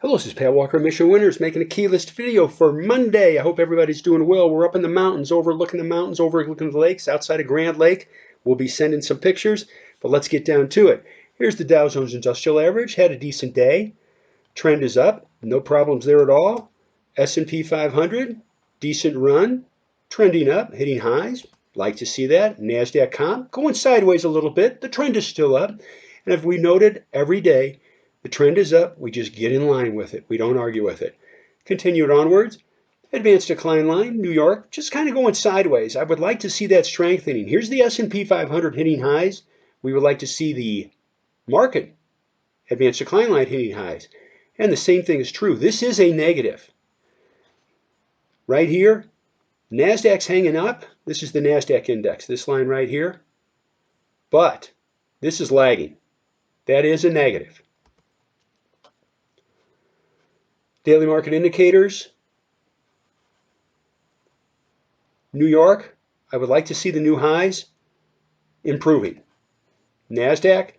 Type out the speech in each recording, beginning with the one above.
Hello, this is Pat Walker, Mission Winners, making a key list video for Monday. I hope everybody's doing well. We're up in the mountains, overlooking the lakes outside of Grand Lake. We'll be sending some pictures, but let's get down to it. Here's the Dow Jones Industrial Average. Had a decent day. Trend is up. No problems there at all. S&P 500, decent run. Trending up, hitting highs. Like to see that. NASDAQ comp going sideways a little bit. The trend is still up. And as we noted every day, the trend is up. We just get in line with it. We don't argue with it. Continued onwards. Advanced decline line, New York, just kind of going sideways. I would like to see that strengthening. Here's the S&P 500 hitting highs. We would like to see the market advanced decline line hitting highs. And the same thing is true. This is a negative. Right here, NASDAQ's hanging up. This is the NASDAQ index, this line right here. But this is lagging. That is a negative. Daily market indicators. New York, I would like to see the new highs improving. NASDAQ,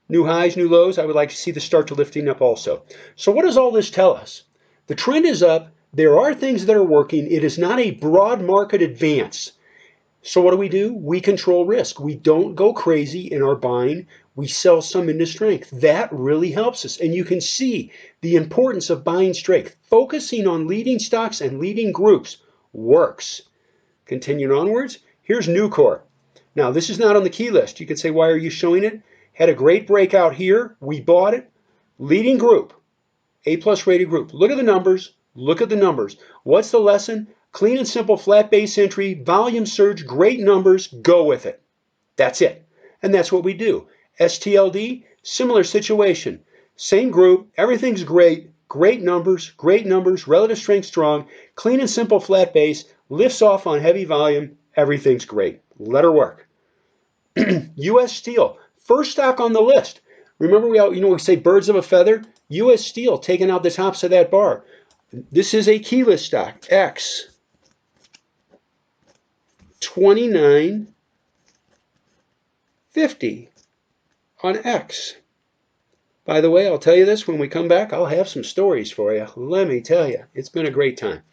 new highs, new lows, I would like to see the start to lifting up also. So what does all this tell us? The trend is up. There are things that are working. It is not a broad market advance. So what do? We control risk. We don't go crazy in our buying. We sell some into strength. That really helps us. And you can see the importance of buying strength. Focusing on leading stocks and leading groups works. Continuing onwards, here's Nucor. Now, this is not on the key list. You could say, why are you showing it? Had a great breakout here. We bought it. Leading group, A+ rated group. Look at the numbers. Look at the numbers. What's the lesson? Clean and simple flat base entry, volume surge, great numbers, go with it. That's it. And that's what we do. STLD, similar situation. Same group, everything's great, great numbers, relative strength strong, clean and simple flat base, lifts off on heavy volume, everything's great. Let her work. US Steel, first stock on the list. Remember we say birds of a feather? US Steel taking out the tops of that bar. This is a key list stock, X. 29.50 on X. By the way, I'll tell you this, when we come back, I'll have some stories for you. Let me tell you, it's been a great time.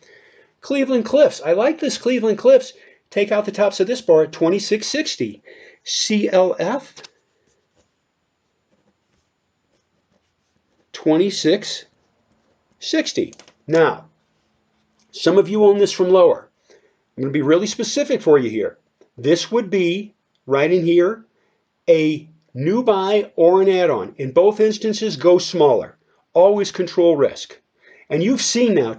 Cleveland Cliffs. I like this Cleveland Cliffs. Take out the tops of this bar at 26.60. CLF, 26.60. Now, some of you own this from lower. I'm going to be really specific for you here. This would be, right in here, a new buy or an add-on. In both instances, go smaller. Always control risk. And you've seen now,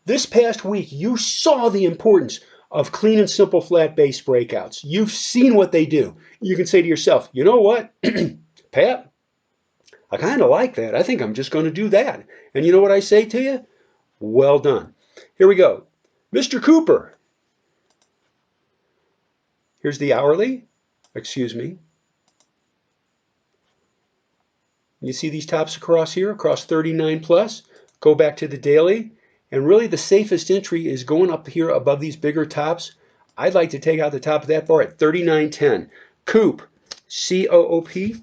this past week, you saw the importance of clean and simple flat base breakouts. You've seen what they do. You can say to yourself, you know what, Pat, I kind of like that. I think I'm just going to do that. And you know what I say to you? Well done. Here we go. Mr. Cooper. Here's the hourly. Excuse me. You see these tops across here, across 39 plus. Go back to the daily. And really the safest entry is going up here above these bigger tops. I'd like to take out the top of that bar at 39.10. Coop, C-O-O-P,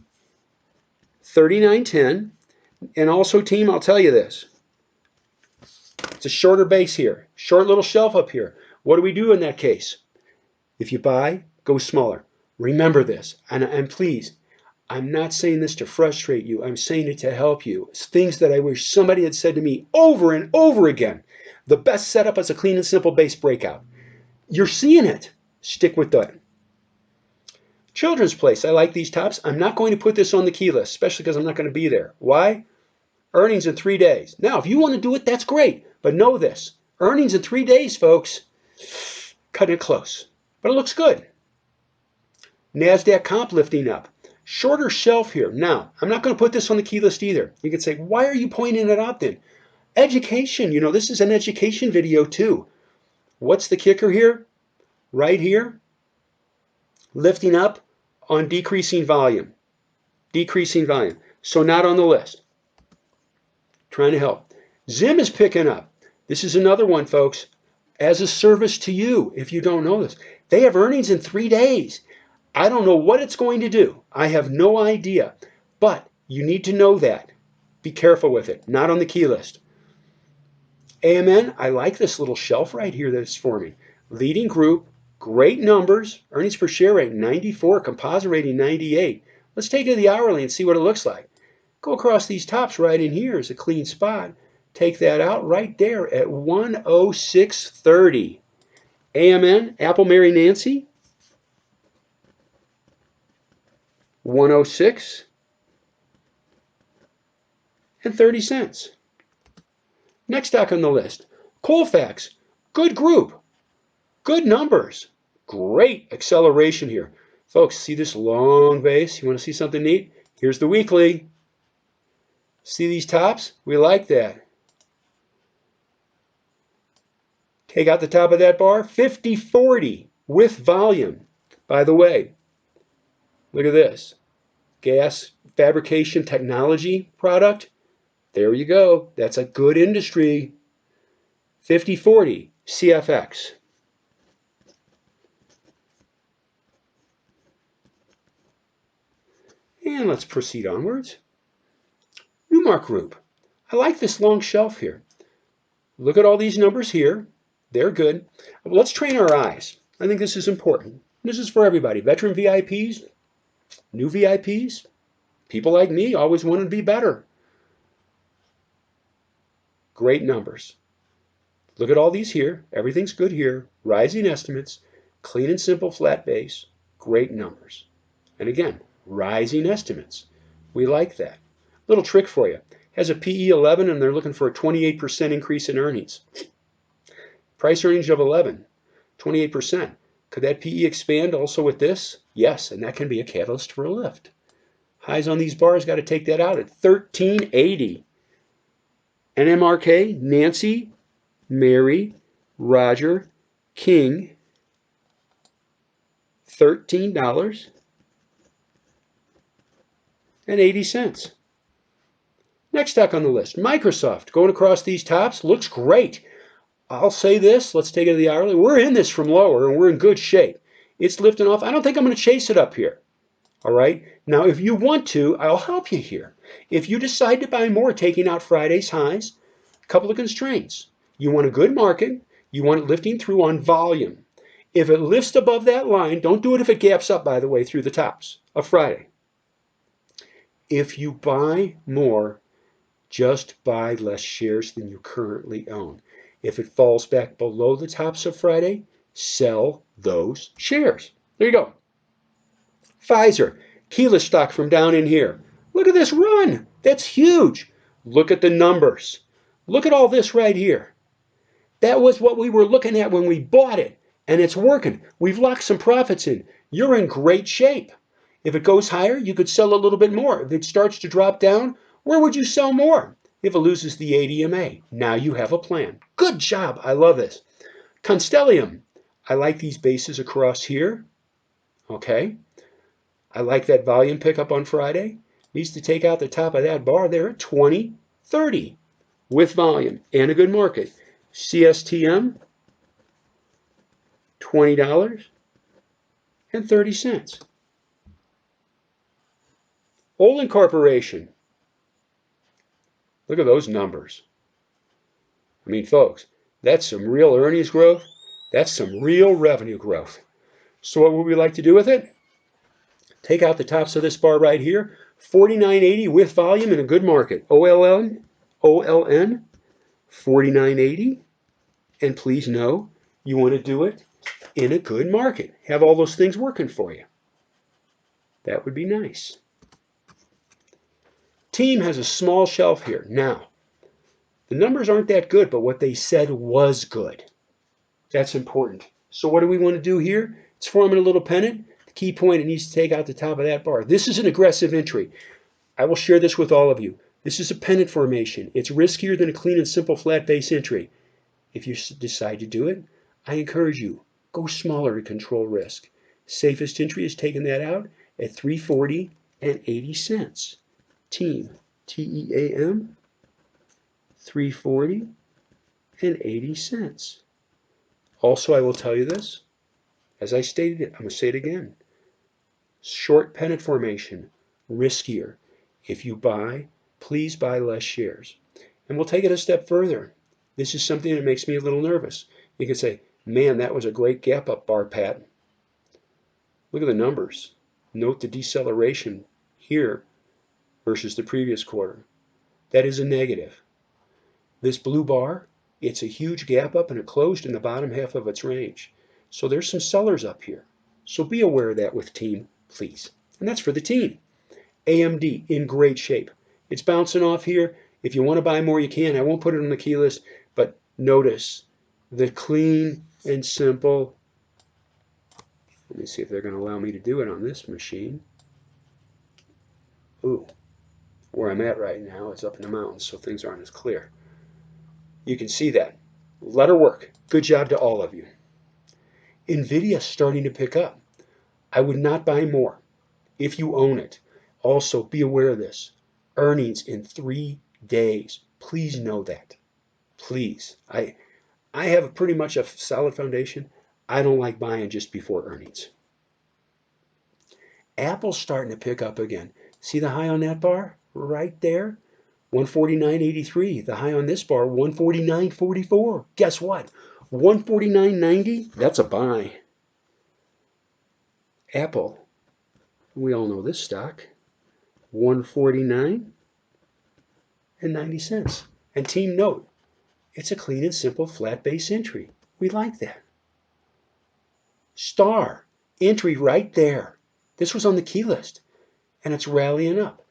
39.10. And also, team, I'll tell you this. It's a shorter base here. Short little shelf up here. What do we do in that case? If you buy, go smaller. Remember this. And please, I'm not saying this to frustrate you. I'm saying it to help you. It's things that I wish somebody had said to me over and over again. The best setup is a clean and simple base breakout. You're seeing it. Stick with that. Children's Place. I like these tops. I'm not going to put this on the key list, especially because I'm not going to be there. Why? Earnings in 3 days. Now, if you want to do it, that's great. But know this. Earnings in 3 days, folks. Cut it close. But it looks good. NASDAQ comp lifting up. Shorter shelf here. Now, I'm not going to put this on the key list either. You could say, why are you pointing it out then? Education. This is an education video too. What's the kicker here? Right here. Lifting up on decreasing volume. Decreasing volume. So not on the list. Trying to help. Zim is picking up. This is another one, folks. As a service to you, if you don't know this. They have earnings in 3 days. I don't know what it's going to do. I have no idea. But you need to know that. Be careful with it. Not on the key list. AMN, I like this little shelf right here that it's forming. Leading group, great numbers, earnings per share rate 94, composite rating 98. Let's take it to the hourly and see what it looks like. Go across these tops right in here is a clean spot. Take that out right there at 106.30. AMN, Apple Mary Nancy, 106 and 30 cents. Next stock on the list, Colfax, good group, good numbers, great acceleration here. Folks, see this long base? You want to see something neat? Here's the weekly. See these tops? We like that. Take out the top of that bar, 50-40 with volume. By the way, look at this. Gas fabrication technology product. There you go. That's a good industry. 50-40 CFX. And let's proceed onwards. Newmark Group. I like this long shelf here. Look at all these numbers here. They're good. Let's train our eyes. I think this is important. This is for everybody. Veteran VIPs, new VIPs, people like me always want to be better. Great numbers. Look at all these here. Everything's good here. Rising estimates, clean and simple flat base, great numbers. And again, rising estimates. We like that. Little trick for you. Has a PE 11 and they're looking for a 28% increase in earnings. Price range of 11, 28%. Could that PE expand also with this? Yes, and that can be a catalyst for a lift. Highs on these bars, got to take that out at 1380. NMRK, Nancy, Mary, Roger, King, $13.80. Next stock on the list, Microsoft. Going across these tops, looks great. I'll say this, let's take it to the hourly. We're in this from lower and we're in good shape. It's lifting off. I don't think I'm going to chase it up here. All right. Now, if you want to, I'll help you here. If you decide to buy more, taking out Friday's highs, a couple of constraints. You want a good market. You want it lifting through on volume. If it lifts above that line, don't do it if it gaps up, by the way, through the tops of Friday. If you buy more, just buy less shares than you currently own. If it falls back below the tops of Friday, sell those shares. There you go. Pfizer, keyless stock from down in here. Look at this run. That's huge. Look at the numbers. Look at all this right here. That was what we were looking at when we bought it, and it's working. We've locked some profits in. You're in great shape. If it goes higher, you could sell a little bit more. If it starts to drop down, where would you sell more? If it loses the ADMA, now you have a plan. Good job. I love this. Constellium. I like these bases across here. Okay. I like that volume pickup on Friday. Needs to take out the top of that bar there at 20.30 with volume and a good market. CSTM, $20.30. Olin Corporation. Look at those numbers. I mean, folks, that's some real earnings growth. That's some real revenue growth. So what would we like to do with it? Take out the tops of this bar right here. 49.80 with volume in a good market. OLN, 49.80. And please know you want to do it in a good market. Have all those things working for you. That would be nice. Team has a small shelf here. Now, the numbers aren't that good, but what they said was good. That's important. So what do we want to do here? It's forming a little pennant. The key point, it needs to take out the top of that bar. This is an aggressive entry. I will share this with all of you. This is a pennant formation. It's riskier than a clean and simple flat base entry. If you decide to do it, I encourage you, go smaller to control risk. Safest entry is taking that out at 340 and 80 cents. Team, T-E-A-M, 340 and 80 cents. Also, I will tell you this, as I stated it, I'm going to say it again. Short pennant formation, riskier. If you buy, please buy less shares. And we'll take it a step further. This is something that makes me a little nervous. You can say, man, that was a great gap up bar, Pat. Look at the numbers. Note the deceleration here versus the previous quarter. That is a negative. This blue bar, it's a huge gap up and it closed in the bottom half of its range. So there's some sellers up here. So be aware of that with team, please. And that's for the team. AMD in great shape. It's bouncing off here. If you want to buy more, you can. I won't put it on the key list, but notice the clean and simple. Let me see if they're going to allow me to do it on this machine. Ooh, where I'm at right now, it's up in the mountains, so things aren't as clear. You can see that. Let her work. Good job to all of you. NVIDIA starting to pick up. I would not buy more if you own it. Also, be aware of this. Earnings in 3 days. Please know that. Please. I have pretty much a solid foundation. I don't like buying just before earnings. Apple's starting to pick up again. See the high on that bar? Right there. 149.83. The high on this bar, 149.44. Guess what? 149.90. That's a buy. Apple. We all know this stock. 149.90. And team note, it's a clean and simple flat base entry. We like that. Star. Entry right there. This was on the key list. And it's rallying up.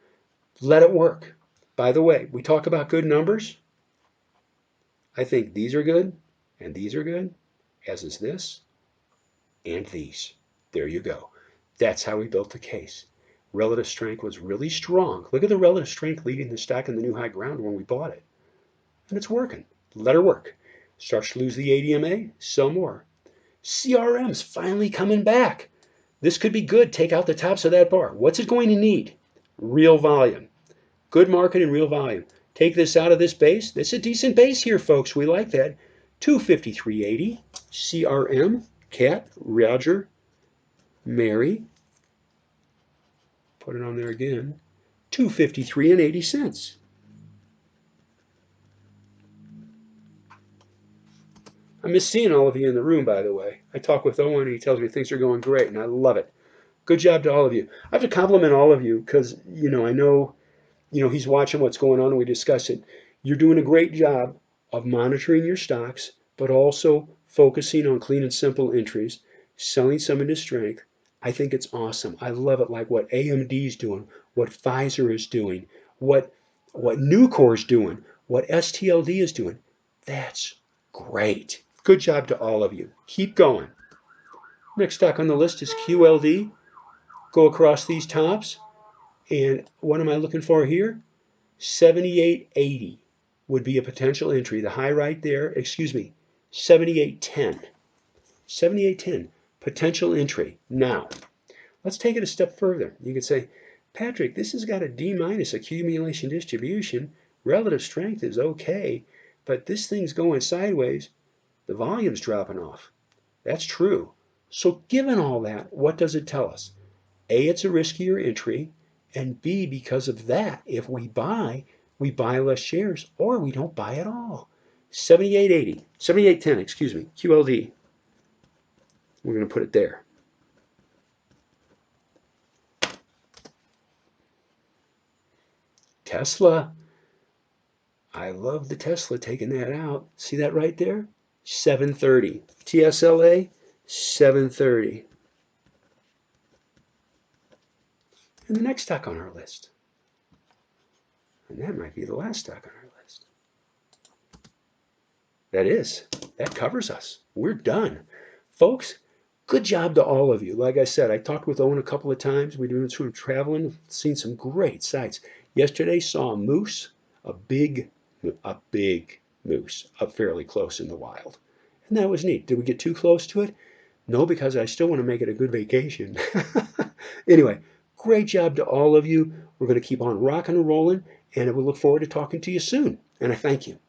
Let it work. By the way, we talk about good numbers. I think these are good, and these are good, as is this, and these. There you go. That's how we built the case. Relative strength was really strong. Look at the relative strength leading the stock in the new high ground when we bought it. And it's working. Let her work. Starts to lose the ADMA, sell more. CRM's finally coming back. This could be good. Take out the tops of that bar. What's it going to need? Real volume. Good market and real volume. Take this out of this base. It's a decent base here, folks. We like that. 253.80. CRM. Cat. Roger. Mary. Put it on there again. 253.80. I miss seeing all of you in the room, by the way. I talk with Owen and he tells me things are going great, and I love it. Good job to all of you. I have to compliment all of you because, I know, he's watching what's going on and we discuss it. You're doing a great job of monitoring your stocks, but also focusing on clean and simple entries, selling some into strength. I think it's awesome. I love it, like what AMD is doing, what Pfizer is doing, what Nucor is doing, what STLD is doing. That's great. Good job to all of you. Keep going. Next stock on the list is QLD. Go across these tops. And what am I looking for here? 78.80 would be a potential entry. The high right there, 78.10. 78.10, potential entry. Now, let's take it a step further. You could say, Patrick, this has got a D- accumulation distribution. Relative strength is okay, but this thing's going sideways. The volume's dropping off. That's true. So given all that, what does it tell us? A, it's a riskier entry, and B, because of that, if we buy less shares, or we don't buy at all. 78.80, 78.10, QLD. We're going to put it there. Tesla. I love the Tesla taking that out. See that right there? 730. TSLA, 730. And the next stock on our list. And that might be the last stock on our list. That covers us. We're done. Folks, good job to all of you. Like I said, I talked with Owen a couple of times. We've been sort of traveling, seen some great sights. Yesterday saw a moose, a big moose up fairly close in the wild. And that was neat. Did we get too close to it? No, because I still want to make it a good vacation. Anyway, great job to all of you. We're going to keep on rocking and rolling, and we look forward to talking to you soon. And I thank you.